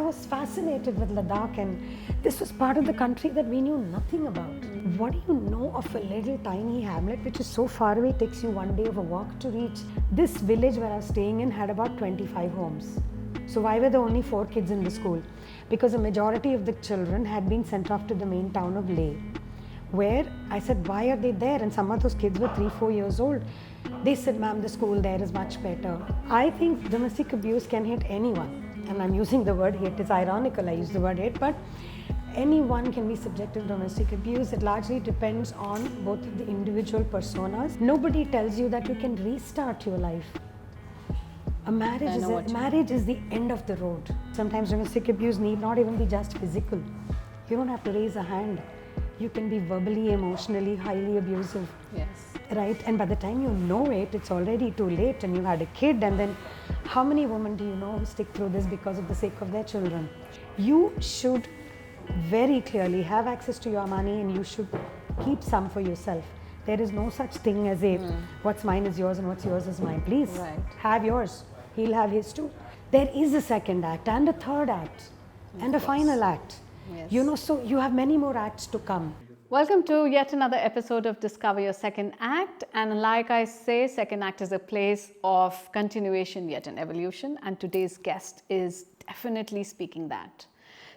was fascinated with Ladakh, and this was part of the country that we knew nothing about. What do you know of a little tiny hamlet which is so far away, takes you one day of a walk to reach? This village where I was staying in had about 25 homes. So why were there only 4 kids in the school? Because a majority of the children had been sent off to the main town of Leh, where I said, why are they there? And some of those kids were 3-4 years old. They said, ma'am, the school there is much better. I think domestic abuse can hit anyone. And I'm using the word hate, it's ironical I use the word hate, but anyone can be subjected to domestic abuse. It largely depends on both of the individual personas. Nobody tells you that you can restart your life. A marriage is the end of the road. Sometimes domestic abuse need not even be just physical. You don't have to raise a hand. You can be verbally, emotionally, highly abusive. Yes. Right? And by the time you know it, it's already too late, and you had a kid, and then how many women do you know who stick through this because of the sake of their children? You should very clearly have access to your money, and you should keep some for yourself. There is no such thing as a what's mine is yours and what's yours is mine. Please have yours. He'll have his too. There is a second act and a third act and a final act. Yes. You know, so you have many more acts to come. Welcome to yet another episode of Discover Your Second Act. And like I say, Second Act is a place of continuation yet an evolution. And today's guest is definitely speaking that.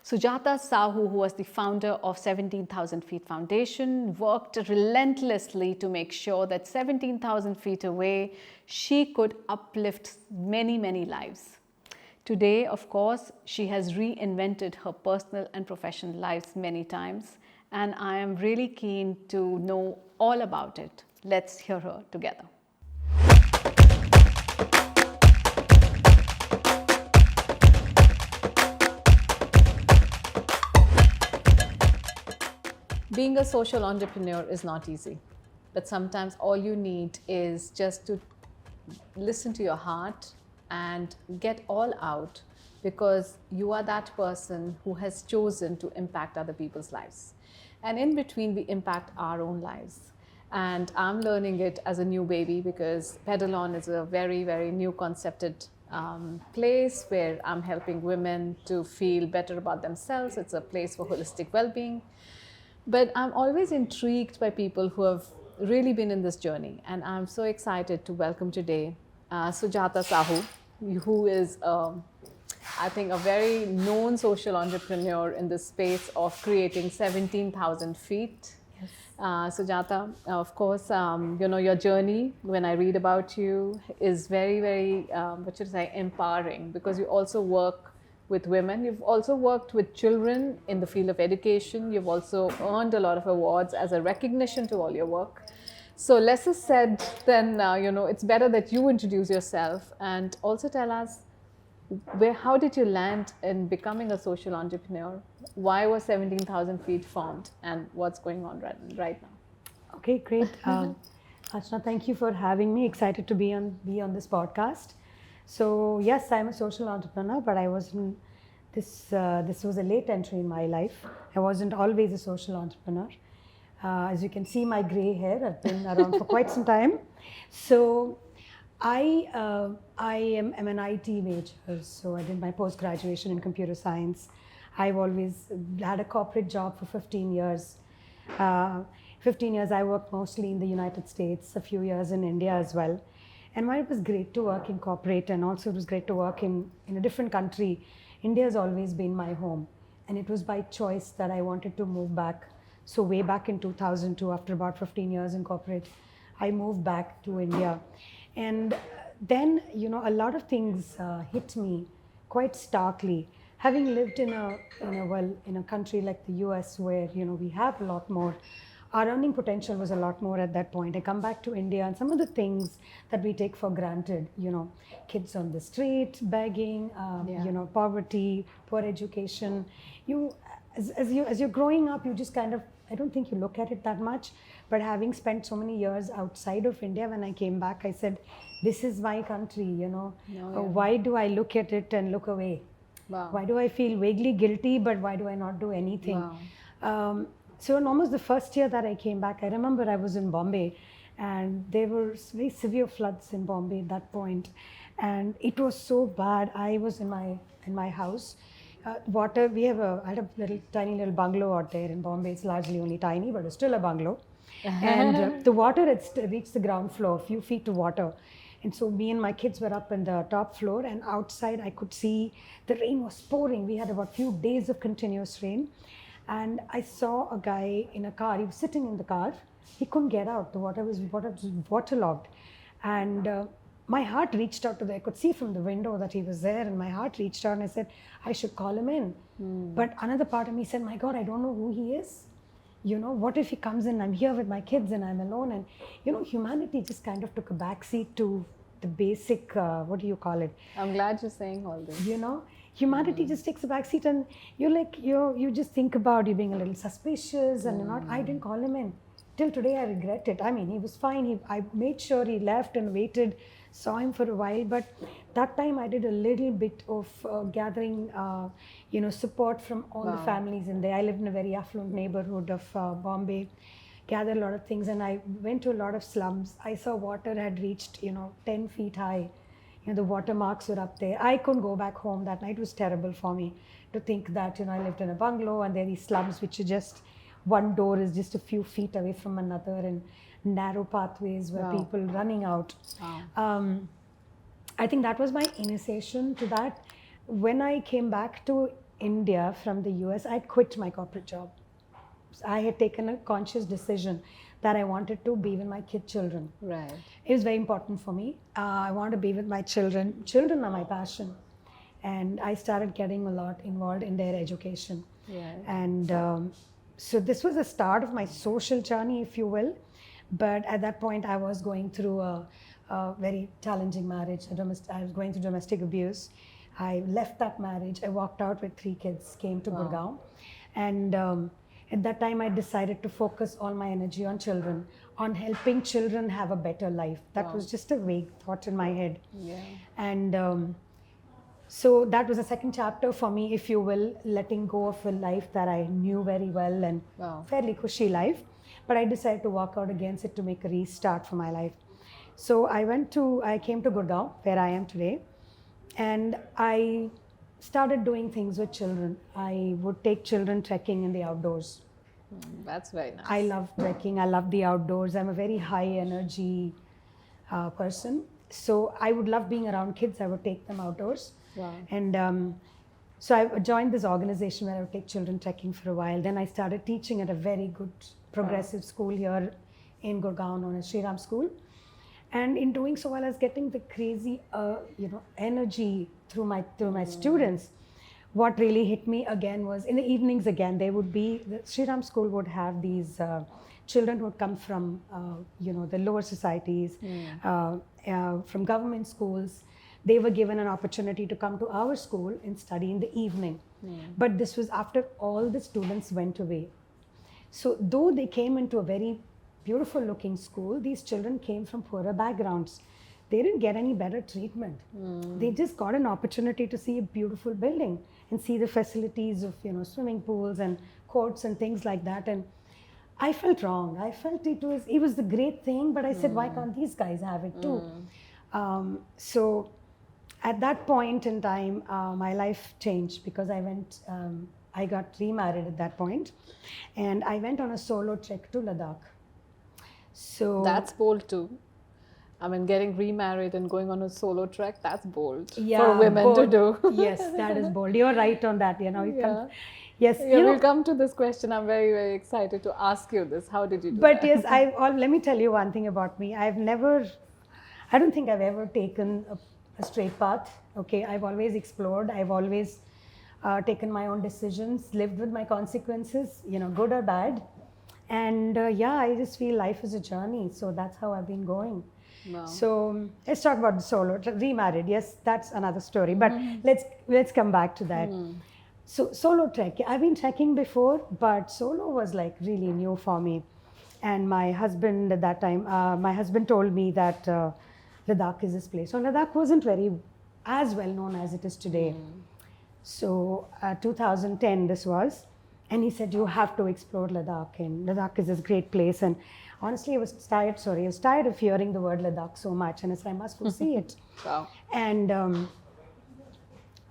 Sujata Sahu, who was the founder of 17,000 Feet Foundation, worked relentlessly to make sure that 17,000 feet away, she could uplift many, many lives. Today, of course, she has reinvented her personal and professional lives many times, and I am really keen to know all about it. Let's hear her together. Being a social entrepreneur is not easy, but sometimes all you need is just to listen to your heart and get all out, because you are that person who has chosen to impact other people's lives. And in between, we impact our own lives. And I'm learning it as a new baby, because Pedal On is a very, very new concepted place where I'm helping women to feel better about themselves. It's a place for holistic well-being. But I'm always intrigued by people who have really been in this journey. And I'm so excited to welcome today Sujata Sahu, who is, I think, a very known social entrepreneur in the space of creating 17,000 feet. Yes. Sujata, of course, you know, your journey, when I read about you, is very, very, empowering, because you also work with women. You've also worked with children in the field of education. You've also earned a lot of awards as a recognition to all your work. So less is said than, you know, it's better that you introduce yourself and also tell us how did you land in becoming a social entrepreneur? Why was 17,000 Feet formed, and what's going on right now? Okay, great. Ashna, thank you for having me. Excited to be on this podcast. So yes, I'm a social entrepreneur, but I wasn't. This was a late entry in my life. I wasn't always a social entrepreneur. As you can see, my gray hair. I've been around for quite some time. So I am an IT major. So I did my post-graduation in computer science. I've always had a corporate job for 15 years. 15 years I worked mostly in the United States, a few years in India as well. And while it was great to work in corporate, and also it was great to work in a different country, India has always been my home. And it was by choice that I wanted to move back. So way back in 2002, after about 15 years in corporate, I moved back to India. And then, you know, a lot of things hit me quite starkly. Having lived in a country like the U.S. where, you know, we have a lot more, our earning potential was a lot more at that point. I come back to India, and some of the things that we take for granted, you know, kids on the street, begging, you know, poverty, poor education. As you're growing up, you just kind of, I don't think you look at it that much. But having spent so many years outside of India, when I came back, I said, this is my country, you know. Why do I look at it and look away? Wow. Why do I feel vaguely guilty, but why do I not do anything? Wow. So in almost the first year that I came back, I remember I was in Bombay, and there were very severe floods in Bombay at that point. And it was so bad. I was in my house, Water, I had a tiny little bungalow out there in Bombay. It's largely only tiny, but it's still a bungalow. And the water had reached the ground floor, a few feet of water. And so me and my kids were up in the top floor, and outside I could see the rain was pouring. We had about few days of continuous rain. And I saw a guy in a car. He was sitting in the car. He couldn't get out. The water was waterlogged. And my heart reached out to there. I could see from the window that he was there, and my heart reached out and I said, I should call him in. But another part of me said, my God, I don't know who he is. What if he comes in, I'm here with my kids and I'm alone? And, humanity just kind of took a backseat to the basic, what do you call it? I'm glad you're saying all this. Humanity just takes a backseat, and you just think about you being a little suspicious and not. I didn't call him in. Till today, I regret it. I mean, he was fine. I made sure he left and waited, saw him for a while. But that time, I did a little bit of gathering, support from all the families in there. I lived in a very affluent neighborhood of Bombay, gathered a lot of things, and I went to a lot of slums. I saw water had reached, 10 feet high. The watermarks were up there. I couldn't go back home that night. It was terrible for me to think that, I lived in a bungalow and there are these slums which are just, one door is just a few feet away from another, and narrow pathways where people running out. I think that was my initiation to that. When I came back to India from the US, I quit my corporate job. I had taken a conscious decision that I wanted to be with my children. Right. It was very important for me. I wanted to be with my children. Children are my passion. And I started getting a lot involved in their education. Yeah. And so this was the start of my social journey, if you will. But at that point, I was going through a very challenging marriage. I was going through domestic abuse. I left that marriage. I walked out with 3 kids, came to Gurgaon. And at that time, I decided to focus all my energy on children, on helping children have a better life. That was just a vague thought in my head. Yeah. And so that was the second chapter for me, if you will, letting go of a life that I knew very well and fairly cushy life. But I decided to walk out against it to make a restart for my life. So I came to Gurgaon, where I am today, and I started doing things with children. I would take children trekking in the outdoors. That's very nice. I love trekking. I love the outdoors. I'm a very high energy person. So I would love being around kids. I would take them outdoors. Wow. And so I joined this organization where I would take children trekking for a while. Then I started teaching at a very good progressive school here in Gurgaon known as Sri Ram School. And in doing so, while I was getting the crazy, energy through my students, what really hit me again was in the evenings again, the Sri Ram School would have these children who would come from, the lower societies, from government schools. They were given an opportunity to come to our school and study in the evening. But this was after all the students went away. So though they came into a very beautiful looking school, these children came from poorer backgrounds. They didn't get any better treatment. They just got an opportunity to see a beautiful building and see the facilities of, swimming pools and courts and things like that. And I felt wrong. I felt it was the great thing, but I said, why can't these guys have it too? So at that point in time, my life changed because I got remarried at that point, and I went on a solo trek to Ladakh. So that's bold too. I mean, getting remarried and going on a solo trek, that's bold yeah, for women to do. Yes, that is bold. You're right on that. Yes. We'll come to this question. I'm very, very excited to ask you this. How did you do but that? Yes, let me tell you one thing about me. I don't think I've ever taken a straight path. Okay, I've always explored. I've always taken my own decisions, lived with my consequences, good or bad. And I just feel life is a journey. So that's how I've been going. Wow. So let's talk about the solo, remarried. Yes, that's another story. But let's come back to that. So solo trek. I've been trekking before, but solo was like really new for me. And my husband at that time, my husband told me that Ladakh is this place. So Ladakh wasn't very as well known as it is today. So 2010 this was. And he said, you have to explore Ladakh. And Ladakh is this great place. And honestly, I was tired of hearing the word Ladakh so much. And I said, I must go see it. Wow. And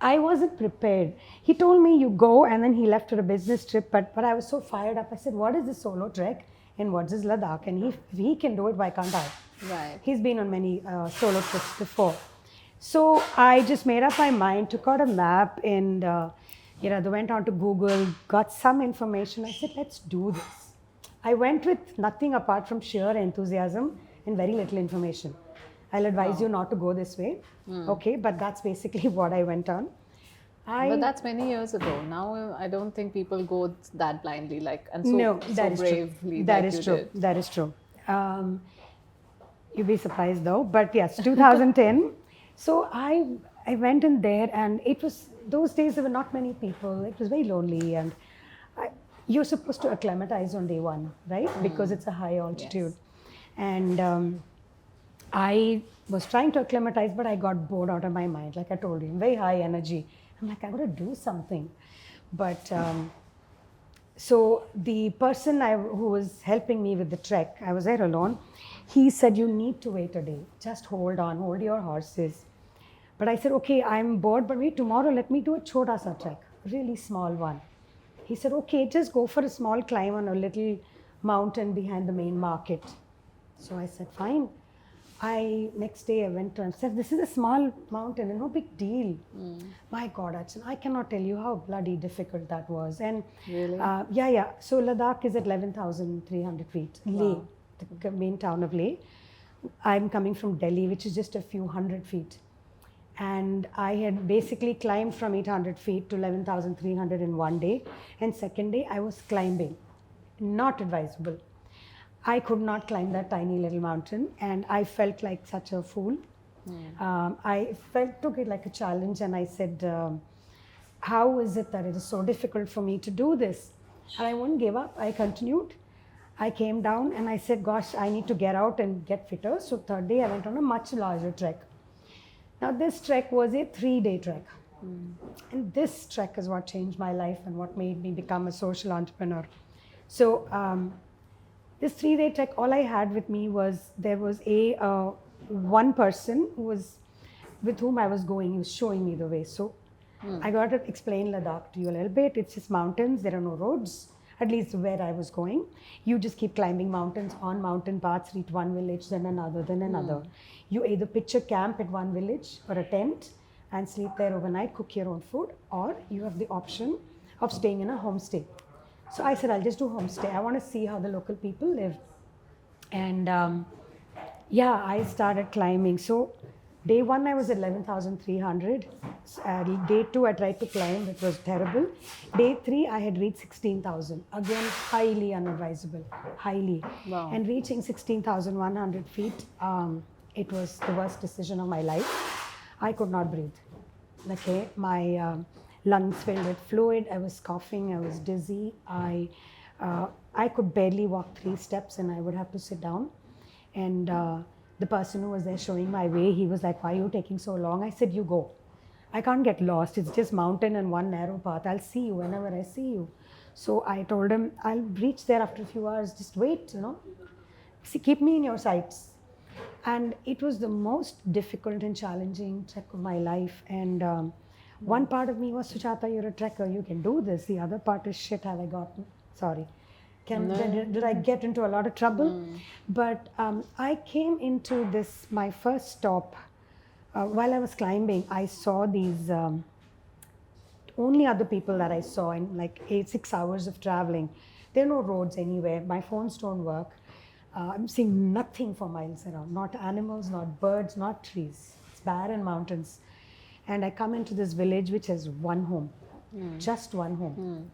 I wasn't prepared. He told me, you go, and then he left for a business trip. But I was so fired up. I said, what is this solo trek and what's this Ladakh? And if he can do it, why can't I? Right. He's been on many solo trips before. So I just made up my mind, took out a map, and they went on to Google, got some information. I said, let's do this. I went with nothing apart from sheer enthusiasm and very little information. I'll advise you not to go this way. Okay, but that's basically what I went on. But that's many years ago. Now I don't think people go that blindly, and so, No, so that is bravely. true. That like is you true. did. That is true. You'd be surprised though, but yes, 2010. So I went in there, and it was those days there were not many people. It was very lonely, and you're supposed to acclimatize on day one, right? Because it's a high altitude, and I was trying to acclimatize, but I got bored out of my mind. Like I told you, I'm very high energy. I'm like, I got to do something. But so the person who was helping me with the trek, I was there alone. He said, you need to wait a day. Just hold on, hold your horses. But I said, okay, I'm bored, but wait, tomorrow let me do a Chota Sa trek, really small one. He said, okay, just go for a small climb on a little mountain behind the main market. So I said, fine. Next day I went to him and said, this is a small mountain and no big deal. My God, Archana, I cannot tell you how bloody difficult that was. And Really? yeah. So Ladakh is at 11,300 feet. Wow. Leh, the main town of Leh. I'm coming from Delhi, which is just a few hundred feet. And I had basically climbed from 800 feet to 11,300 in one day. And second day I was climbing. Not advisable. I could not climb that tiny little mountain, and I felt like such a fool. I took it like a challenge, and I said, how is it that it is so difficult for me to do this? And I wouldn't give up. I continued. I came down and I said, gosh, I need to get out and get fitter. So third day I went on a much larger trek. Now this trek was a 3-day trek. And this trek is what changed my life and what made me become a social entrepreneur. So this 3-day trek, all I had with me was, there was one person with whom I was going. He was showing me the way. So I got to explain Ladakh to you a little bit. It's just mountains. There are no roads, at least where I was going. You just keep climbing mountains on mountain paths, reach one village, then another, then another. You either pitch a camp at one village or a tent and sleep there overnight, cook your own food, or you have the option of staying in a homestay. So I said, I'll just do homestay. I want to see how the local people live. And I started climbing. So day one, I was at 11,300. Day two, I tried to climb. It was terrible. Day three, I had reached 16,000. Again, highly unadvisable. Highly. Wow. And reaching 16,100 feet, it was the worst decision of my life. I could not breathe. Okay, my lungs filled with fluid. I was coughing. I was dizzy. I could barely walk 3 steps, and I would have to sit down. And the person who was there showing my way, he was like, why are you taking so long? I said, you go. I can't get lost. It's just mountain and one narrow path. I'll see you whenever I see you. So I told him, I'll reach there after a few hours. Just wait, See, keep me in your sights. And it was the most difficult and challenging trek of my life. And one part of me was, Sujata, you're a trekker, you can do this. The other part is, shit, have I gotten? Sorry. Did I get into a lot of trouble? But I came into this, my first stop, while I was climbing, I saw these, only other people that I saw in like 6 hours of traveling. There are no roads anywhere. My phones don't work. I'm seeing nothing for miles around. Not animals, not birds, not trees. It's barren mountains. And I come into this village which has one home, just one home.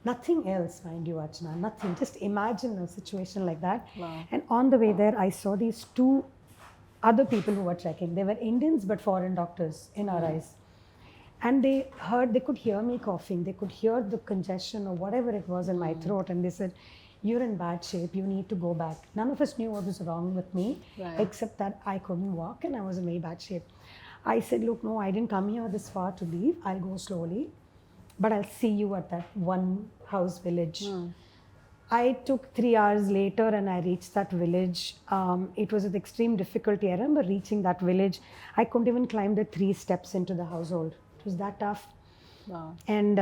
Nothing else, mind you, Archana, nothing. Just imagine a situation like that. Wow. And on the way there, I saw these 2 other people who were trekking. They were Indians, but foreign doctors, NRIs. And they could hear me coughing. They could hear the congestion or whatever it was in my throat. And they said, you're in bad shape, you need to go back. None of us knew what was wrong with me, except that I couldn't walk and I was in very bad shape. I said, look, no, I didn't come here this far to leave. I'll go slowly, but I'll see you at that one house village. I took 3 hours later and I reached that village. It was with extreme difficulty. I remember reaching that village. I couldn't even climb the 3 steps into the household It was that tough. Wow. And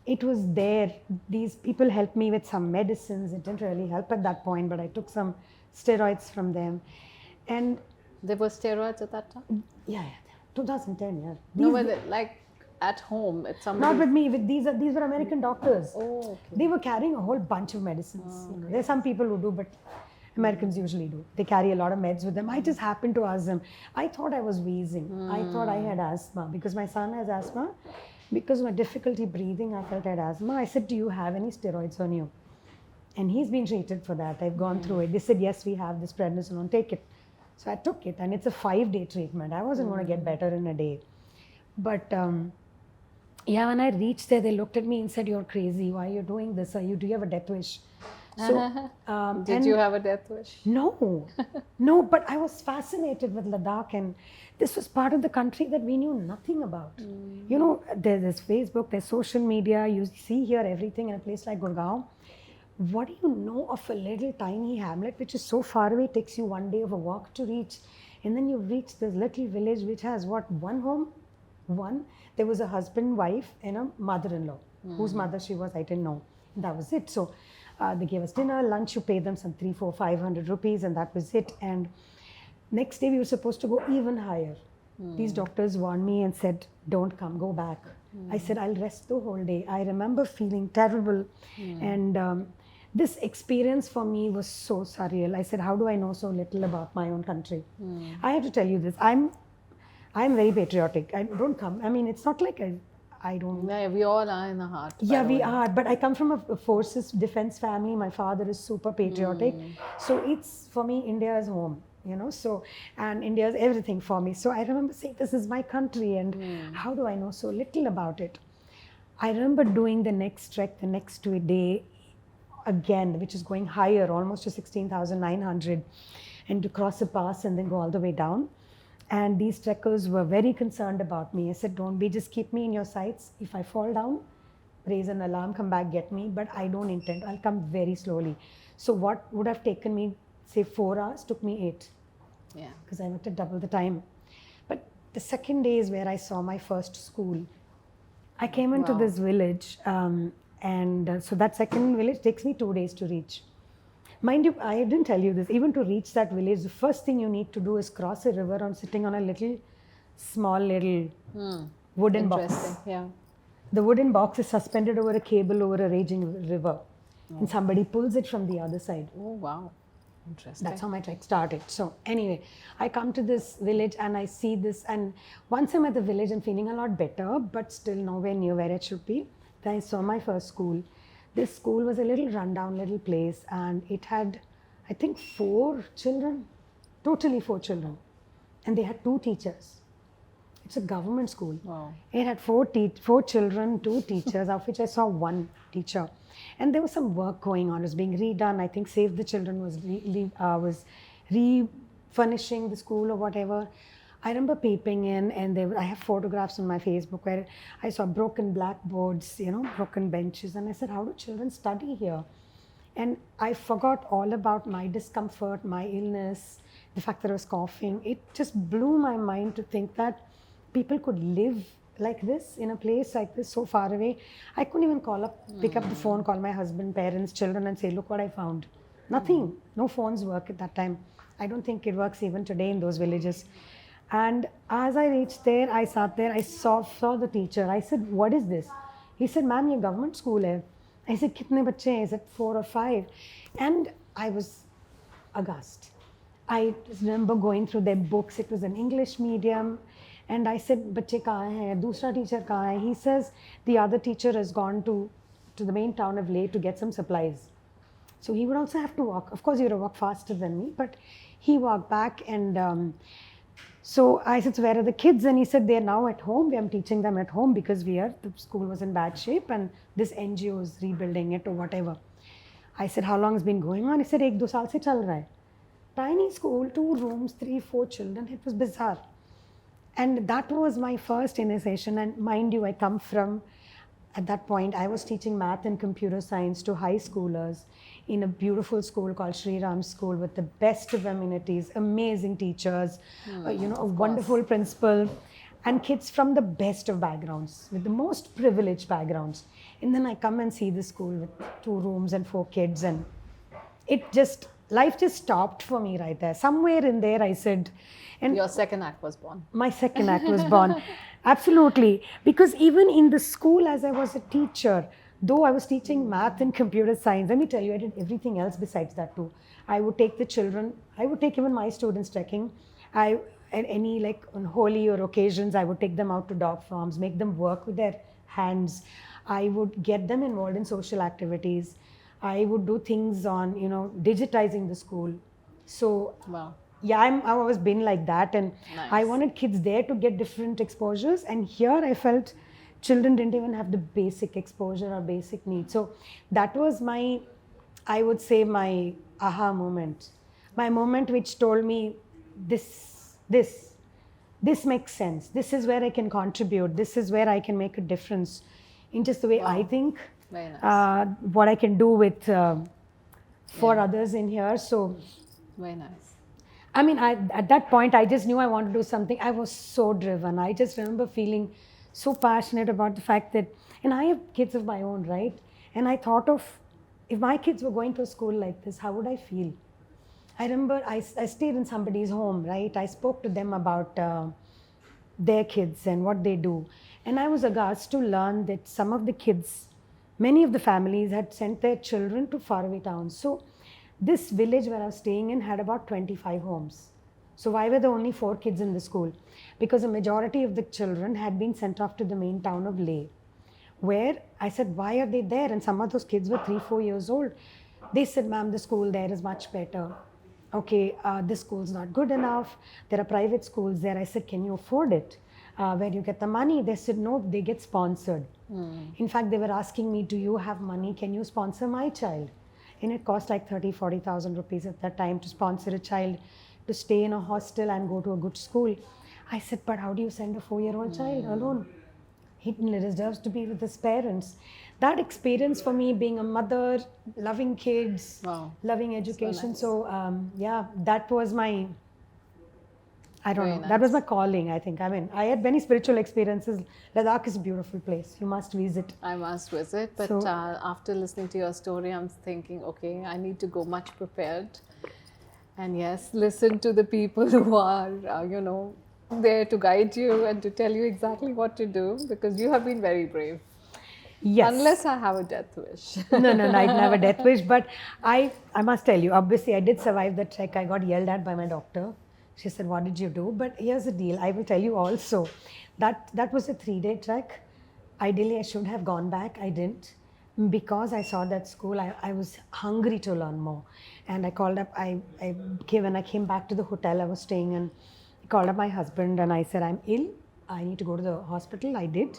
it was there. These people helped me with some medicines. It didn't really help at that point, but I took some steroids from them. And There were steroids at that time? yeah, 2010, yeah. No, These- but like at home, it's not somebody. with me. With these were American doctors. Oh, okay. They were carrying a whole bunch of medicines. You know, there's some people who do, but Americans usually do. They carry a lot of meds with them. I just happened to ask them. I thought I was wheezing. I thought I had asthma because my son has asthma. Because of my difficulty breathing, I felt I had asthma. I said, do you have any steroids on you? And he's been treated for that. I've gone through it. They said, yes, we have this prednisolone, take it. So I took it, and it's a 5-day treatment. I wasn't going to get better in a day. But yeah, when I reached there, they looked at me and said, you're crazy. Why are you doing this? Do you have a death wish? So, Did you have a death wish? No, no, but I was fascinated with Ladakh, and this was part of the country that we knew nothing about. You know, there's Facebook, there's social media, you see here everything in a place like Gurgaon. What do you know of a little tiny hamlet which is so far away, takes you 1 day of a walk to reach, and then you reach this little village which has what, one home? One. There was a husband, wife, and a mother-in-law. Whose mother she was, I didn't know. And that was it. So they gave us dinner, lunch, you paid them some 300, 400, 500 rupees, and that was it. And next day we were supposed to go even higher. These doctors warned me and said, don't come, go back. I said, I'll rest the whole day. I remember feeling terrible. And this experience for me was so surreal. I said, how do I know so little about my own country? I have to tell you this. I'm very patriotic. I don't come. I mean, it's not like I don't. Yeah, we all are in the heart. by Yeah, the we way. are. But I come from a forces defense family. My father is super patriotic. So it's, for me, India is home, you know. So, and India is everything for me. So I remember saying, this is my country, and how do I know so little about it? I remember doing the next trek, the next day again, which is going higher, almost to 16,900, and to cross a pass and then go all the way down. And these trekkers were very concerned about me. I said, don't be, just keep me in your sights. If I fall down, raise an alarm, come back, get me. But I don't intend, I'll come very slowly. So what would have taken me, say 4 hours, took me 8. Yeah. Because I went to double the time. But the second day is where I saw my first school. I came into Wow. this village, so that second village takes me 2 days to reach. Mind you, I didn't tell you this, even to reach that village, the first thing you need to do is cross a river on sitting on a small little wooden box. Interesting. Yeah. The wooden box is suspended over a cable over a raging river. And somebody pulls it from the other side. Oh, wow. Interesting. That's how my trek started. So anyway, I come to this village and I see this, and once I'm at the village and feeling a lot better, but still nowhere near where it should be, then I saw my first school. This school was a little rundown little place, and it had, I think, 4 children, totally 4 children. And they had 2 teachers. It's a government school. Wow. It had 4 children, 2 teachers, of which I saw 1 teacher. And there was some work going on. It was being redone. I think Save the Children was refurnishing the school or whatever. I remember peeping in, and I have photographs on my Facebook where I saw broken blackboards, you know, broken benches. And I said, how do children study here? And I forgot all about my discomfort, my illness, the fact that I was coughing. It just blew my mind to think that people could live like this in a place like this so far away. I couldn't even pick up the phone, call my husband, parents, children and say, look what I found. Nothing. No phones work at that time. I don't think it works even today in those villages. And as I reached there, I sat there, I saw the teacher. I said, what is this? He said, ma'am, ye government school hai. I said, kitne bacche hain? He said, 4 or 5. And I was aghast. I just remember going through their books. It was an English medium. And I said, bacche kahan hai? Dusra teacher kahan hai? He says, the other teacher has gone to the main town of Leh to get some supplies. So he would also have to walk. Of course, he would have walked faster than me, but he walked back. And so I said, so where are the kids? And he said, they're now at home. I'm teaching them at home because the school was in bad shape and this NGO is rebuilding it or whatever. I said, how long has it been going on? He said, 1-2 saal se chal raha hai. Tiny school, 2 rooms, 3-4 children. It was bizarre. And that was my first initiation. And mind you, I come from, at that point, I was teaching math and computer science to high schoolers in a beautiful school called Sri Ram School with the best of amenities, amazing teachers, a wonderful principal. and kids from the best of backgrounds, with the most privileged backgrounds. And then I come and see the school with 2 rooms and 4 kids, and life just stopped for me right there. Somewhere in there, I said, and Your second act was born. my second act was born. Absolutely. Because even in the school, as I was a teacher, though I was teaching math and computer science, let me tell you, I did everything else besides that too. I would take the children, I would take even my students trekking. At any like on holy or occasions, I would take them out to dog farms, make them work with their hands. I would get them involved in social activities. I would do things on, digitizing the school. So Wow. yeah, I've always been like that, and Nice. I wanted kids there to get different exposures, and here I felt children didn't even have the basic exposure or basic needs. So that was I would say my aha moment, my moment which told me this makes sense. This is where I can contribute. This is where I can make a difference in just the way I think, Very nice. what I can do with for others in here. So Very nice. I mean, at that point, I just knew I wanted to do something. I was so driven. I just remember feeling so passionate about the fact that, and I have kids of my own, right? And I thought of, if my kids were going to a school like this, how would I feel? I remember I stayed in somebody's home, right? I spoke to them about their kids and what they do. And I was aghast to learn that some of the kids, many of the families had sent their children to faraway towns. So this village where I was staying in had about 25 homes. So why were there only 4 kids in the school? Because a majority of the children had been sent off to the main town of Leh, where I said, why are they there? And some of those kids were 3-4 years old. They said, ma'am, the school there is much better. Okay, this school's not good enough. There are private schools there. I said, can you afford it? Where do you get the money? They said, no, they get sponsored. In fact, they were asking me, do you have money? Can you sponsor my child? And it cost like 30,000-40,000 rupees at that time to sponsor a child to stay in a hostel and go to a good school. I said, but how do you send a 4-year-old child alone? He deserves to be with his parents. That experience for me, being a mother, loving kids, Wow. loving education. nice. So yeah, that was my, I don't Very know, that was nice. my calling, I think. I mean, I had many spiritual experiences. Ladakh is a beautiful place. You must visit. I must visit, but So- after listening to your story, I'm thinking, okay, I need to go much prepared. And yes, listen to the people who are, there to guide you and to tell you exactly what to do, because you have been very brave. Yes. Unless I have a death wish. No, I didn't have a death wish, but I must tell you, obviously I did survive the trek. I got yelled at by my doctor. She said, what did you do? But here's the deal. I will tell you also, that was a 3-day trek. Ideally, I should have gone back. I didn't. Because I saw that school, I was hungry to learn more. And I called up, when I came back to the hotel I was staying in, I called up my husband and I said, I'm ill. I need to go to the hospital. I did.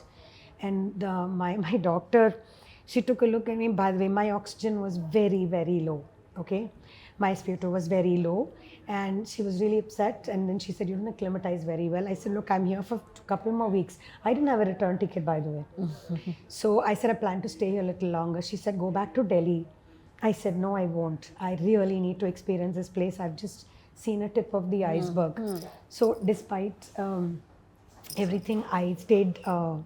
And my doctor, she took a look at me. By the way, my oxygen was very, very low. Okay. My SpO2 was very low. And she was really upset. And then she said, you don't acclimatize very well. I said, look, I'm here for a couple more weeks. I didn't have a return ticket, by the way. So I said, I plan to stay here a little longer. She said, go back to Delhi. I said, no, I won't. I really need to experience this place. I've just seen a tip of the iceberg. So despite everything, I stayed for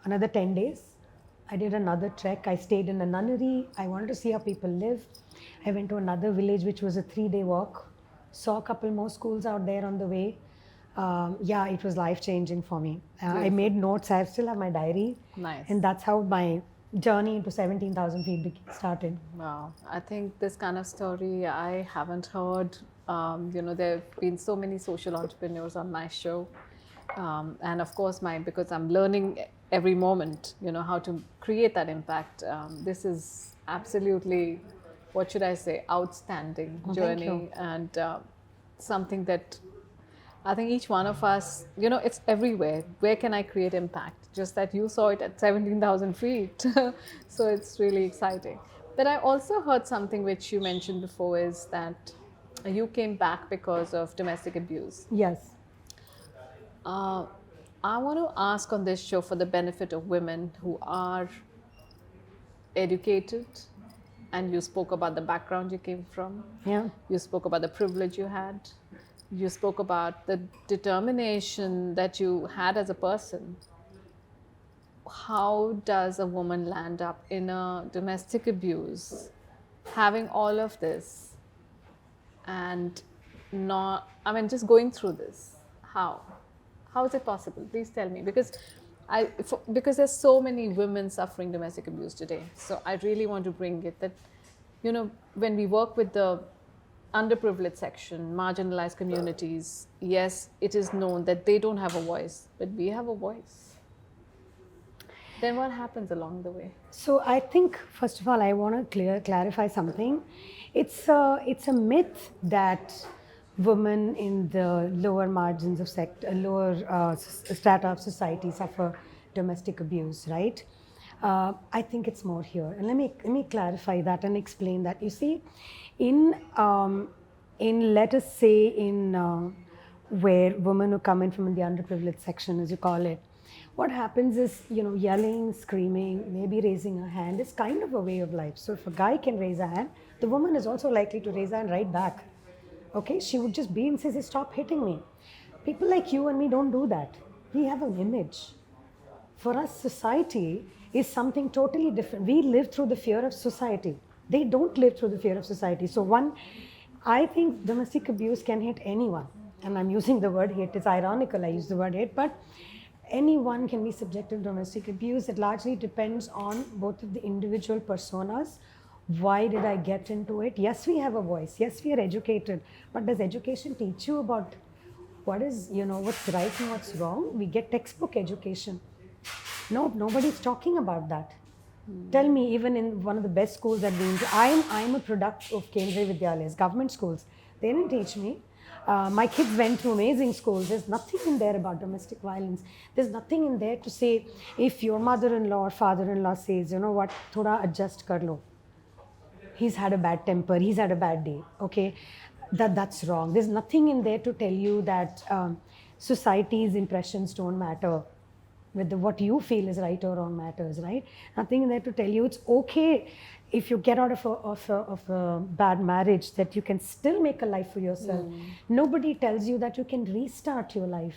another 10 days. I did another trek. I stayed in a nunnery. I wanted to see how people live. I went to another village, which was a 3-day walk. Saw a couple more schools out there on the way. Yeah, it was life-changing for me. I made notes. I still have my diary. Nice. And that's how my journey into 17,000 feet started. Wow. I think this kind of story I haven't heard. There have been so many social entrepreneurs on my show. And of course, because I'm learning every moment, how to create that impact. This is absolutely, what should I say, outstanding journey. Thank you. And something that I think each one of us, it's everywhere. Where can I create impact? Just that you saw it at 17,000 feet. So it's really exciting. But I also heard something which you mentioned before, is that you came back because of domestic abuse. Yes. I want to ask on this show, for the benefit of women who are educated, and you spoke about the background you came from. Yeah. You spoke about the privilege you had. you spoke about the determination that you had as a person. How does a woman land up in a domestic abuse, having all of this, and not, I mean, just going through this? How is it possible? Please tell me, because because there's so many women suffering domestic abuse today. So I really want to bring it that, when we work with the underprivileged section, marginalized communities, yes, it is known that they don't have a voice, but we have a voice. Then what happens along the way? So I think, first of all, I want to clarify something. It's a myth that women in the lower margins of lower strata of society suffer domestic abuse, right? I think it's more here, and let me clarify that and explain that. You see, in let us say where women who come in from the underprivileged section, as you call it, what happens is, yelling, screaming, maybe raising a hand is kind of a way of life. So if a guy can raise a hand, the woman is also likely to raise a hand right back. Okay, she would just be and say, stop hitting me. People like you and me don't do that. We have an image. For us, society is something totally different. We live through the fear of society. They don't live through the fear of society. So I think domestic abuse can hit anyone. And I'm using the word hit. It's ironical I use the word hit, but anyone can be subjected to domestic abuse. It largely depends on both of the individual personas. Why did I get into it? Yes, we have a voice. Yes, we are educated. But does education teach you about what's right and what's wrong? We get textbook education. No, nobody's talking about that. Tell me, even in one of the best schools that I'm a product of Kendriya Vidyalayas, government schools. They didn't teach me. My kids went to amazing schools. There's nothing in there about domestic violence. There's nothing in there to say, if your mother-in-law or father-in-law says, you know what, thoda adjust kar lo. He's had a bad temper, he's had a bad day, okay? That's wrong. There's nothing in there to tell you that society's impressions don't matter. Whether what you feel is right or wrong matters, right? Nothing in there to tell you it's okay if you get out of a bad marriage, that you can still make a life for yourself. Nobody tells you that you can restart your life.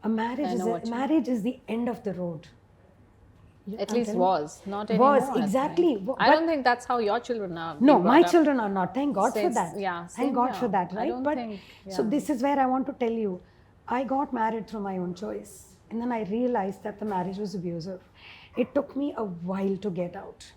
A marriage is the end of the road. At least was, not anymore. Was, exactly. I don't think that's how your children are. No, my children are not. Thank God for that. Yeah, thank God for that, right? So this is where I want to tell you, I got married through my own choice. And then I realized that the marriage was abusive. It took me a while to get out.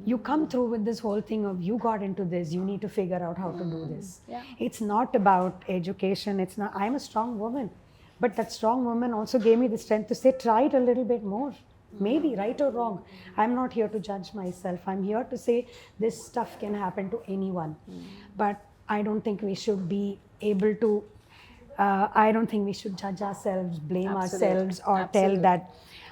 You come through with this whole thing of, you got into this, you need to figure out how to do this. Yeah. It's not about education. I'm a strong woman. But that strong woman also gave me the strength to say, try it a little bit more. Maybe right or wrong. I'm not here to judge myself. I'm here to say this stuff can happen to anyone. But I don't think we should be able to, I don't think we should judge ourselves, blame ourselves, or tell that,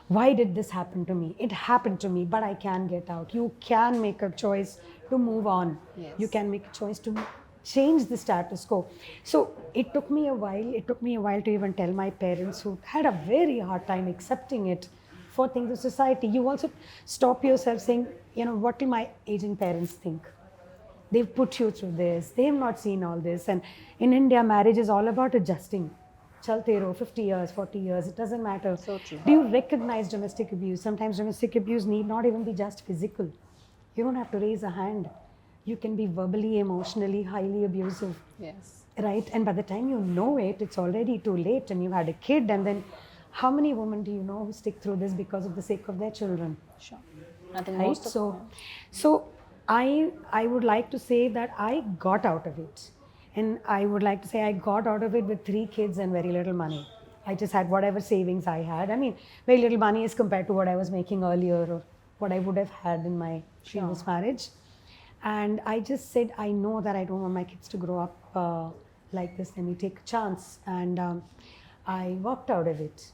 why did this happen to me? It happened to me, but I can get out. You can make a choice to move on. Yes. You can make a choice to change the status quo. So it took me a while. It took me a while to even tell my parents, who had a very hard time accepting it, for things of society. You also stop yourself saying, what will my aging parents think? They've put you through this. They have not seen all this. And in India, marriage is all about adjusting. Chalte raho, 50 years, 40 years, it doesn't matter. So true. Do you recognize domestic abuse? Sometimes domestic abuse need not even be just physical. You don't have to raise a hand. You can be verbally, emotionally, highly abusive. Yes. Right? And by the time you know it, it's already too late, and you've had a kid, and then how many women do you know who stick through this because of the sake of their children? Sure. I think right? most of So I would like to say that I got out of it. And I would like to say I got out of it with 3 kids and very little money. I just had whatever savings I had. I mean, very little money as compared to what I was making earlier or what I would have had in my previous marriage. And I just said, I know that I don't want my kids to grow up like this. Let me take a chance. And I walked out of it.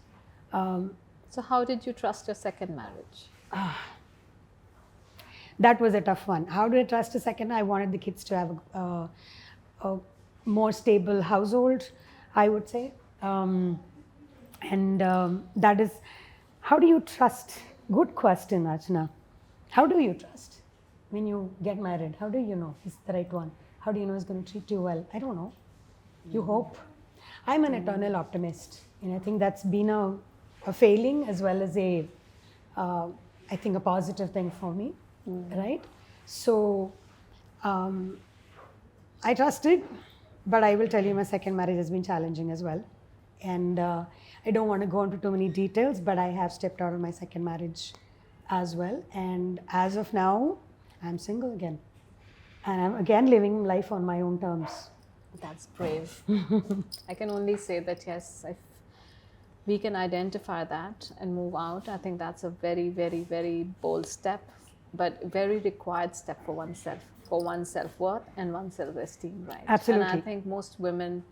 So how did you trust your second marriage? That was a tough one. How do I trust a second? I wanted the kids to have a more stable household, I would say. That is, how do you trust? Good question, Archana. How do you trust when you get married? How do you know he's the right one? How do you know he's going to treat you well? I don't know. You hope. I'm an eternal optimist, and I think that's been a failing as well as I think a positive thing for me, right? So I trusted, but I will tell you my second marriage has been challenging as well. And I don't want to go into too many details, but I have stepped out of my second marriage as well. And as of now, I'm single again. And I'm again living life on my own terms. That's brave. I can only say that yes, if we can identify that and move out, I think that's a very, very, very bold step, but very required step for oneself, for one's self-worth and one's self-esteem, right? Absolutely. And I think most women,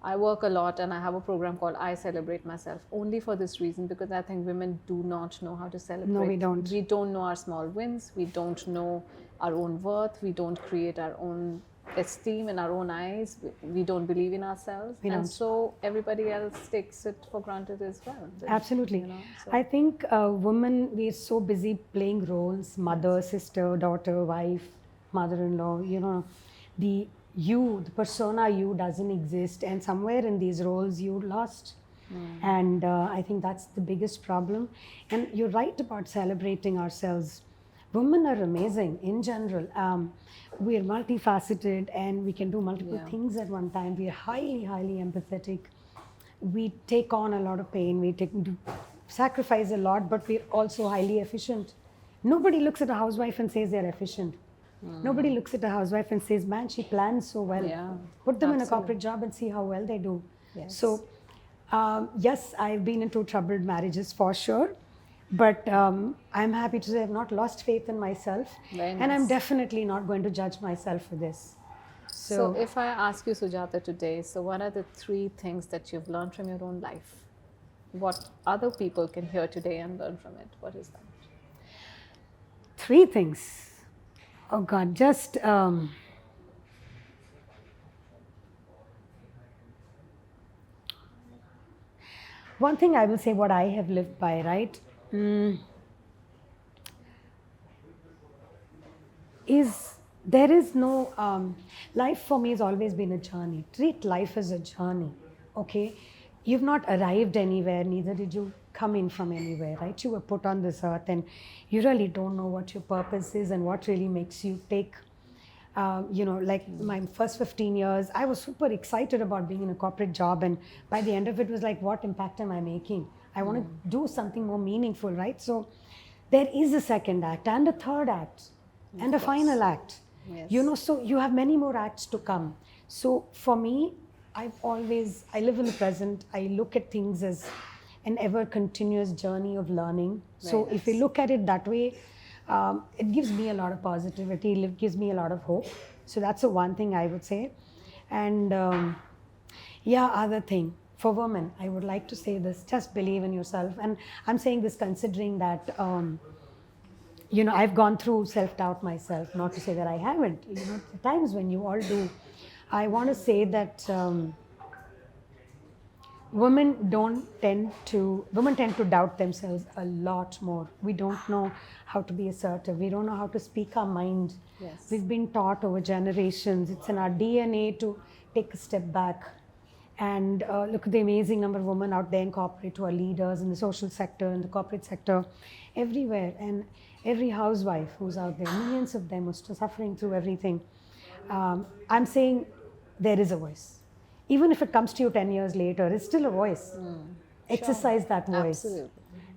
I work a lot and I have a program called I Celebrate Myself only for this reason, because I think women do not know how to celebrate. No, we don't. We don't know our small wins. We don't know our own worth. We don't create our own esteem in our own eyes. We don't believe in ourselves. And so everybody else takes it for granted as well. Absolutely. You know, so. I think women, we're so busy playing roles, mother, sister, daughter, wife, mother-in-law, you know, the persona you doesn't exist, and somewhere in these roles you lost. And I think that's the biggest problem. And you're right about celebrating ourselves. Women are amazing in general. We are multifaceted and we can do multiple things at one time. We are highly, highly empathetic. We take on a lot of pain. We sacrifice a lot, but we're also highly efficient. Nobody looks at a housewife and says they're efficient. Nobody looks at a housewife and says, man, she plans so well. Put them in a corporate job and see how well they do. So, yes, I've been into troubled marriages for sure. But I'm happy to say I've not lost faith in myself. And I'm definitely not going to judge myself for this. So if I ask you, Sujata, today, so what are the 3 things that you've learned from your own life? What other people can hear today and learn from it? What is that? 3 things. Oh God, just one thing I will say what I have lived by, right? There is no life for me has always been a journey. Treat life as a journey, okay? You've not arrived anywhere, neither did you come in from anywhere, right? You were put on this earth and you really don't know what your purpose is and what really makes you take, like my first 15 years, I was super excited about being in a corporate job, and by the end of it was like, what impact am I making? I want to do something more meaningful, right? So there is a second act and a third act and a final act. So you have many more acts to come. So for me, I live in the present. I look at things as an ever continuous journey of learning. So if we look at it that way, it gives me a lot of positivity. It gives me a lot of hope. So that's the one thing I would say. And other thing. For women, I would like to say this, just believe in yourself. And I'm saying this considering that, I've gone through self-doubt myself, not to say that I haven't. The times when you all do. I want to say that women tend to doubt themselves a lot more. We don't know how to be assertive. We don't know how to speak our mind. We've been taught over generations. It's in our DNA to take a step back. And look at the amazing number of women out there in corporate who are leaders in the social sector, in the corporate sector, everywhere. And every housewife who's out there, millions of them are still suffering through everything. I'm saying there is a voice. Even if it comes to you 10 years later, it's still a voice. Exercise that voice. Absolutely.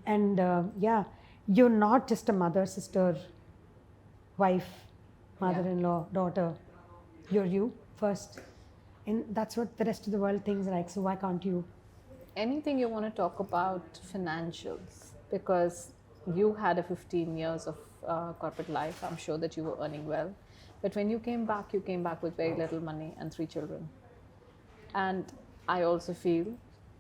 And you're not just a mother, sister, wife, mother-in-law, daughter. You're you first. And that's what the rest of the world thinks like, so why can't you? Anything you want to talk about financials? Because you had a 15 years of corporate life. I'm sure that you were earning well. But when you came back with very little money and 3 children. And I also feel,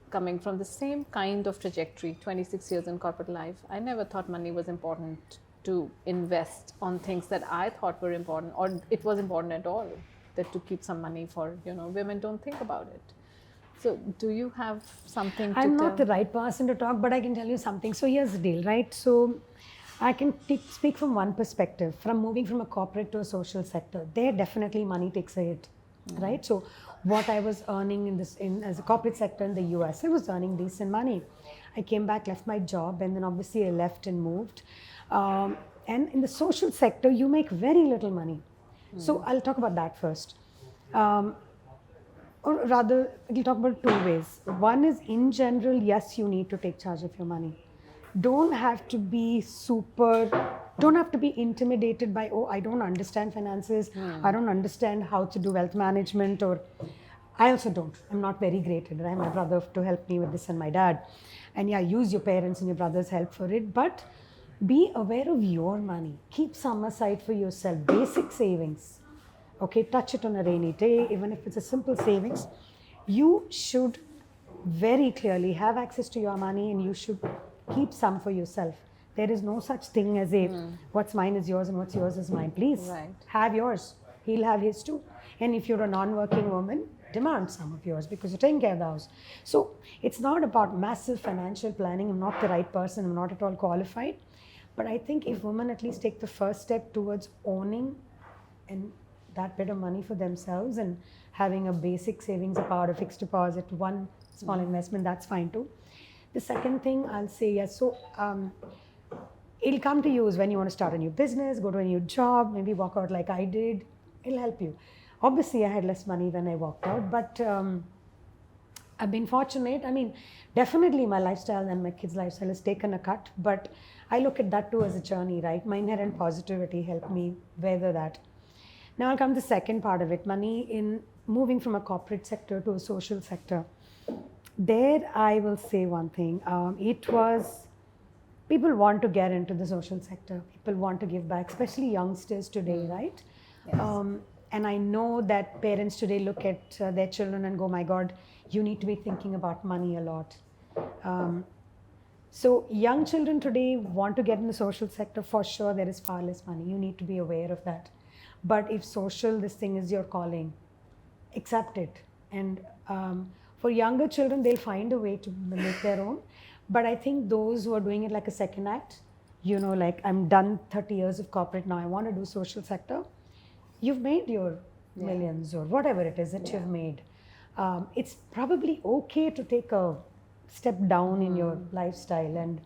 coming from the same kind of trajectory, 26 years in corporate life, I never thought money was important to invest on things that I thought were important, or it was important at all. That to keep some money for, women don't think about it. So do you have something to I'm not the right person to talk, but I can tell you something. So here's the deal, right? So I can speak from one perspective, from moving from a corporate to a social sector. There definitely money takes a hit, right? So what I was earning in as a corporate sector in the U.S. I was earning decent money. I came back, left my job, and then obviously I left and moved. And in the social sector, you make very little money. So I'll talk about that first. Or rather, we'll talk about two ways. One is, in general, yes, you need to take charge of your money. Don't have to be don't have to be intimidated by, oh, I don't understand finances, I don't understand how to do wealth management, or I also don't. I'm not very great at it. I have my brother to help me with this and my dad. And yeah, use your parents and your brother's help for it, but be aware of your money. Keep some aside for yourself, basic savings. Okay, touch it on a rainy day, even if it's a simple savings. You should very clearly have access to your money, and you should keep some for yourself. There is no such thing as what's mine is yours and what's yours is mine. Please have yours. He'll have his too. And if you're a non-working woman, demand some of yours because you're taking care of the house. So it's not about massive financial planning. I'm not the right person. I'm not at all qualified. But I think if women at least take the first step towards owning and that bit of money for themselves and having a basic savings account, a fixed deposit, one small investment, that's fine too. The second thing I'll say, yes, so it'll come to you is when you want to start a new business, go to a new job, maybe walk out like I did, it'll help you. Obviously, I had less money when I walked out, but I've been fortunate. I mean, definitely my lifestyle and my kids' lifestyle has taken a cut, but I look at that too as a journey, right? My inherent positivity helped me weather that. Now I'll come to the second part of it, money in moving from a corporate sector to a social sector. There I will say one thing. People want to get into the social sector. People want to give back, especially youngsters today, right? Yes. And I know that parents today look at their children and go, my God, you need to be thinking about money a lot. So young children today want to get in the social sector. For sure, there is far less money. You need to be aware of that. But if this thing is your calling, accept it. And for younger children, they'll find a way to make their own. But I think those who are doing it like a SecondAct, like I'm done 30 years of corporate, now I want to do social sector. You've made your millions or whatever it is that you've made. It's probably okay to take a step down in your lifestyle, and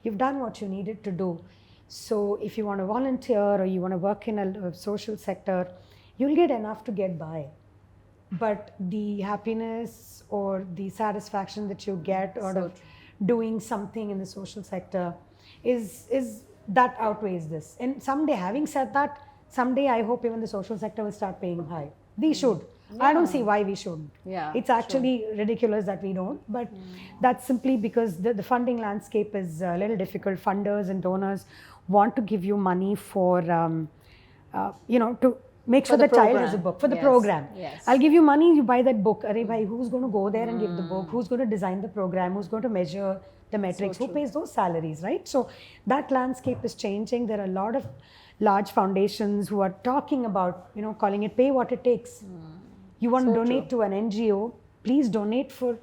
you've done what you needed to do. So if you want to volunteer or you want to work in a social sector, you'll get enough to get by. But the happiness or the satisfaction that you get out of doing something in the social sector is that outweighs this. And someday, having said that, someday I hope even the social sector will start paying high. They should. I don't see why we shouldn't. It's actually ridiculous that we don't, but that's simply because the funding landscape is a little difficult. Funders and donors want to give you money for, to make sure the child has a book, for the program. I'll give you money, you buy that book. Arey bhai, who's going to go there and give the book? Who's going to design the program? Who's going to measure the metrics? Who pays those salaries, right? So that landscape is changing. There are a lot of large foundations who are talking about, calling it pay what it takes. You want to donate to an NGO, please donate for,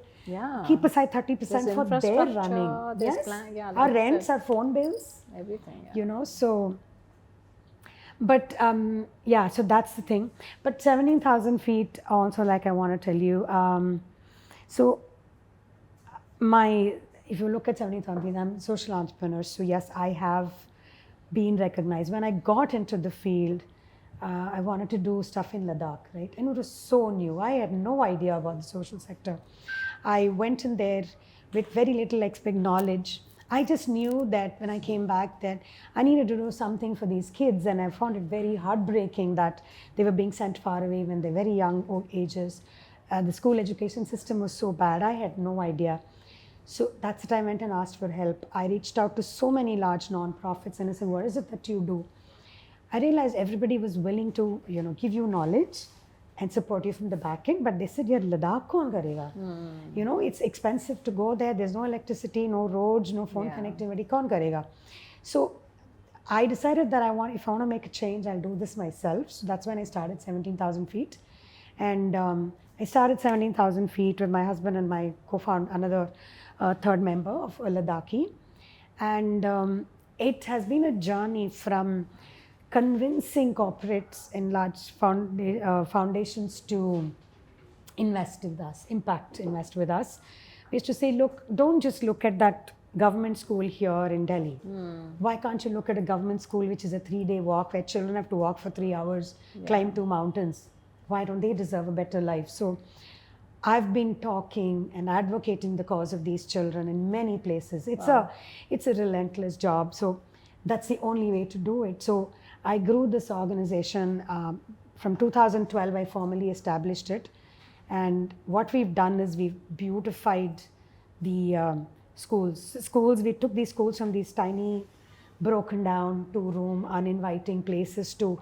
keep aside 30% for their running. Yes, our rents, our phone bills, everything. So, but so that's the thing. But 17,000 feet also, like I want to tell you, if you look at 17,000 feet, I'm a social entrepreneur. So yes, I have been recognized. When I got into the field, I wanted to do stuff in Ladakh, right? And it was so new. I had no idea about the social sector. I went in there with very little knowledge. I just knew that when I came back that I needed to do something for these kids, and I found it very heartbreaking that they were being sent far away when they're very young old ages. The school education system was so bad. I had no idea. So that's the time I went and asked for help. I reached out to so many large nonprofits and I said, what is it that you do? I realized everybody was willing to, give you knowledge and support you from the back end, but they said, "Yaar, Ladakh kaun karega?" It's expensive to go there. There's no electricity, no roads, no phone connectivity. Kaun karega? So I decided that if I want to make a change, I'll do this myself. So that's when I started 17,000 feet. And I started 17,000 feet with my husband and my co-founder, another third member of Ladakhi. And it has been a journey from convincing corporates and large foundations to invest with us, impact invest with us. We used to say, look, don't just look at that government school here in Delhi. Why can't you look at a government school which is a 3-day walk where children have to walk for 3 hours, climb 2 mountains? Why don't they deserve a better life? So I've been talking and advocating the cause of these children in many places. It's a relentless job. So that's the only way to do it. So I grew this organization from 2012. I formally established it, and what we've done is we've beautified the schools. We took these schools from these tiny, broken down, 2-room, uninviting places to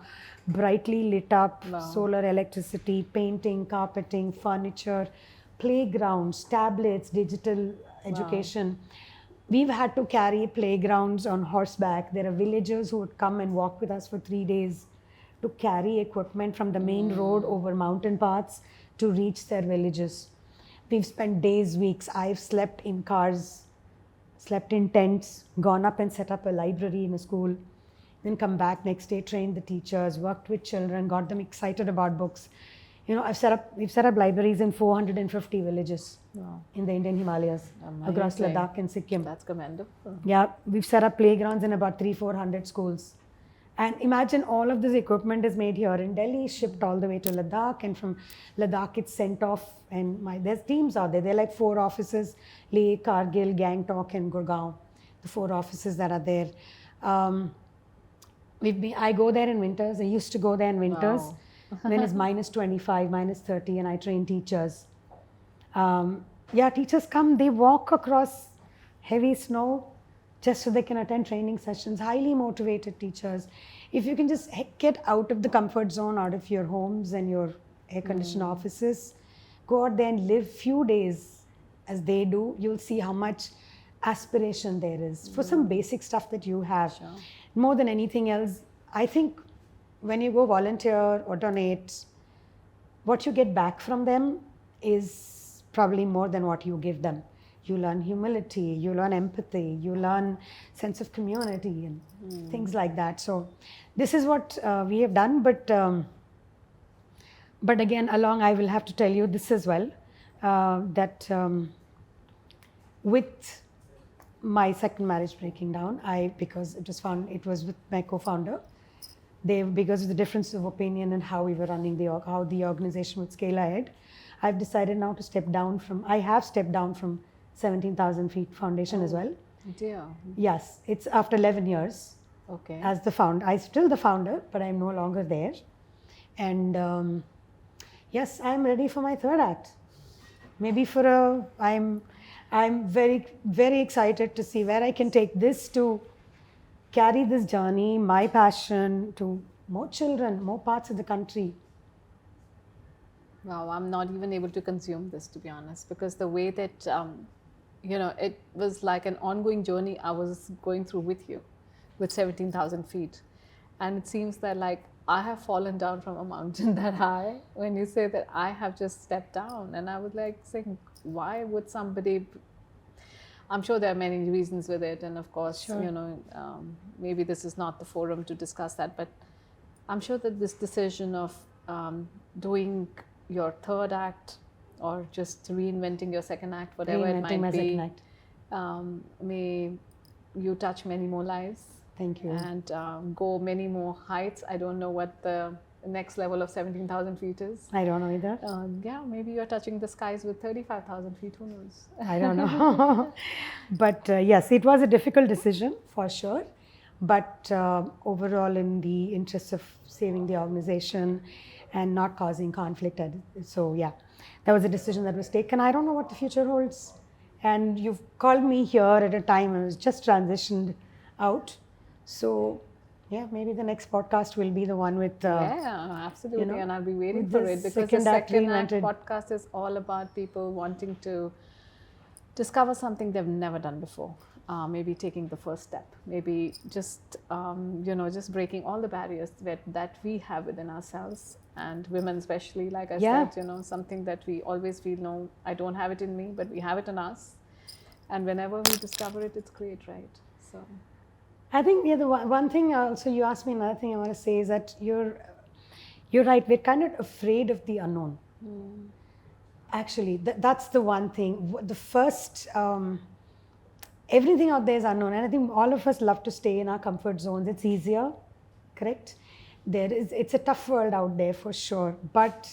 brightly lit up, solar electricity, painting, carpeting, furniture, playgrounds, tablets, digital education. We've had to carry playgrounds on horseback. There are villagers who would come and walk with us for 3 days to carry equipment from the main road over mountain paths to reach their villages. We've spent days, weeks. I've slept in cars, slept in tents, gone up and set up a library in a school, then come back next day, trained the teachers, worked with children, got them excited about books. You know, we've set up libraries in 450 villages in the Indian Himalayas, across Ladakh and Sikkim. That's commendable. Yeah, we've set up playgrounds in about 300-400 schools. And imagine all of this equipment is made here in Delhi, shipped all the way to Ladakh, and from Ladakh it's sent off. And there's teams out there. There are like 4 offices: Leh, Kargil, Gangtok, and Gurgaon. The 4 offices that are there. I go there in winters. I used to go there in winters. When it's minus 25, minus 30, and I train teachers. Teachers come. They walk across heavy snow just so they can attend training sessions. Highly motivated teachers. If you can just get out of the comfort zone, out of your homes and your air-conditioned offices, go out there and live few days as they do, you'll see how much aspiration there is for some basic stuff that you have. Sure. More than anything else, I think when you go volunteer or donate, what you get back from them is probably more than what you give them. You learn humility, you learn empathy, you learn sense of community and things like that. So this is what we have done. But again, along I will have to tell you this as well, that with my second marriage breaking down, because it was with my co-founder, because of the difference of opinion and how we were running how the organization would scale ahead, I've decided now to step down from 17,000 feet foundation as well. Dear. Yes, it's after 11 years. Okay. As the founder. I'm still the founder, but I'm no longer there. And yes, I'm ready for my third act. Maybe I'm very, very excited to see where I can take this to carry this journey, my passion, to more children, more parts of the country. Wow, I'm not even able to consume this, to be honest, because the way that, it was like an ongoing journey I was going through with you, with 17,000 feet. And it seems that like I have fallen down from a mountain that high when you say that I have just stepped down. And I was like saying, why would somebody... I'm sure there are many reasons with it. And of course, sure. Maybe this is not the forum to discuss that, but I'm sure that this decision of doing your third act or just reinventing your second act, whatever it might be, may you touch many more lives. Thank you. And go many more heights. I don't know what the next level of 17,000 feet is. I don't know either. Maybe you're touching the skies with 35,000 feet, who knows? I don't know. But yes, it was a difficult decision for sure. But overall, in the interest of saving the organization and not causing conflict, so yeah, that was a decision that was taken. I don't know what the future holds. And you've called me here at a time I was just transitioned out. So yeah, maybe the next podcast will be the one with... absolutely. And I'll be waiting for it, because the Second Act podcast is all about people wanting to discover something they've never done before. Maybe taking the first step, maybe just, just breaking all the barriers that we have within ourselves, and women especially, like I said, something that we always feel, no, I don't have it in me, but we have it in us. And whenever we discover it, it's great, right? So I think the one thing also, you asked me another thing I want to say is that you're right. We're kind of afraid of the unknown. Actually, that's the one thing. The first, everything out there is unknown. And I think all of us love to stay in our comfort zones. It's easier, correct? It's a tough world out there for sure. But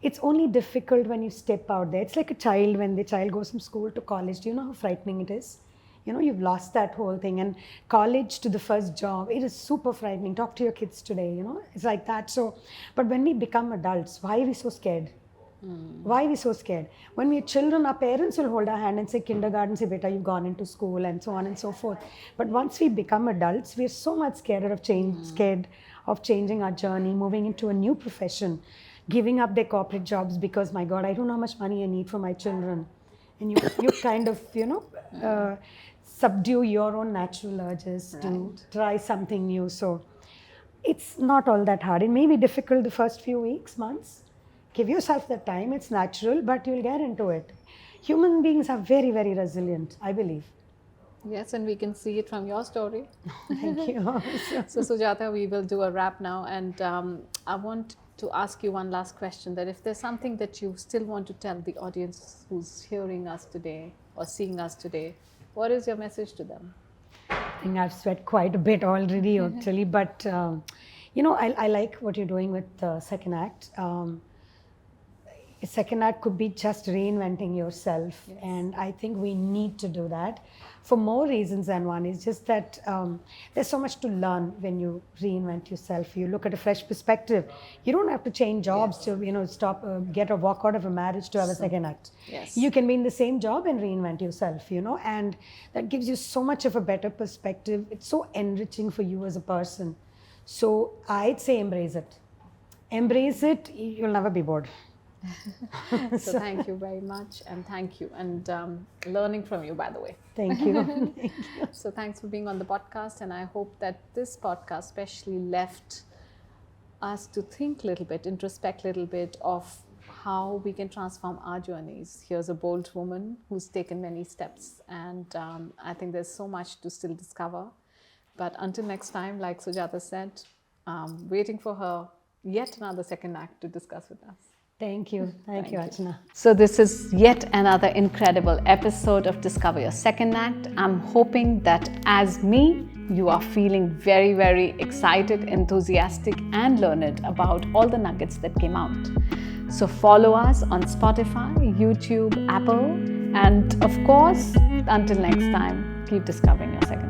it's only difficult when you step out there. It's like a child, when the child goes from school to college. Do you know how frightening it is? You know, you've lost that whole thing. And college to the first job, it is super frightening. Talk to your kids today, you know, it's like that. So, but when we become adults, why are we so scared? Why are we so scared? When we're children, our parents will hold our hand and say, kindergarten, say, beta, you've gone into school, and so on and so forth. But once we become adults, we're so much scared of changing our journey, moving into a new profession, giving up their corporate jobs because, my God, I don't know how much money I need for my children. And you kind of, subdue your own natural urges to try something new. So it's not all that hard. It may be difficult the first few weeks, months. Give yourself the time. It's natural, but you'll get into it. Human beings are very, very resilient, I believe. Yes, and we can see it from your story. Thank you. So Sujata, we will do a wrap now, and I want to ask you one last question, that if there's something that you still want to tell the audience who's hearing us today or seeing us today, what is your message to them? I think I've sweat quite a bit already, actually, but I like what you're doing with SecondAct. SecondAct could be just reinventing yourself, and I think we need to do that for more reasons than one. It's just that there's so much to learn when you reinvent yourself. You look at a fresh perspective. You don't have to change jobs to stop, get or walk out of a marriage to have a SecondAct. Yes. You can be in the same job and reinvent yourself, and that gives you so much of a better perspective. It's so enriching for you as a person. So I'd say embrace it. Embrace it. You'll never be bored. So thank you very much, and thank you, and learning from you, by the way. Thank you. Thank you. So thanks for being on the podcast, and I hope that this podcast especially left us to think a little bit, introspect a little bit of how we can transform our journeys. Here's a bold woman who's taken many steps, and I think there's so much to still discover. But until next time, like Sujata said, waiting for her yet another second act to discuss with us. Thank you. Thank you, Archana. So this is yet another incredible episode of Discover Your Second Act. I'm hoping that as me, you are feeling very, very excited, enthusiastic, and learned about all the nuggets that came out. So follow us on Spotify, YouTube, Apple, and of course, until next time, keep discovering your second act.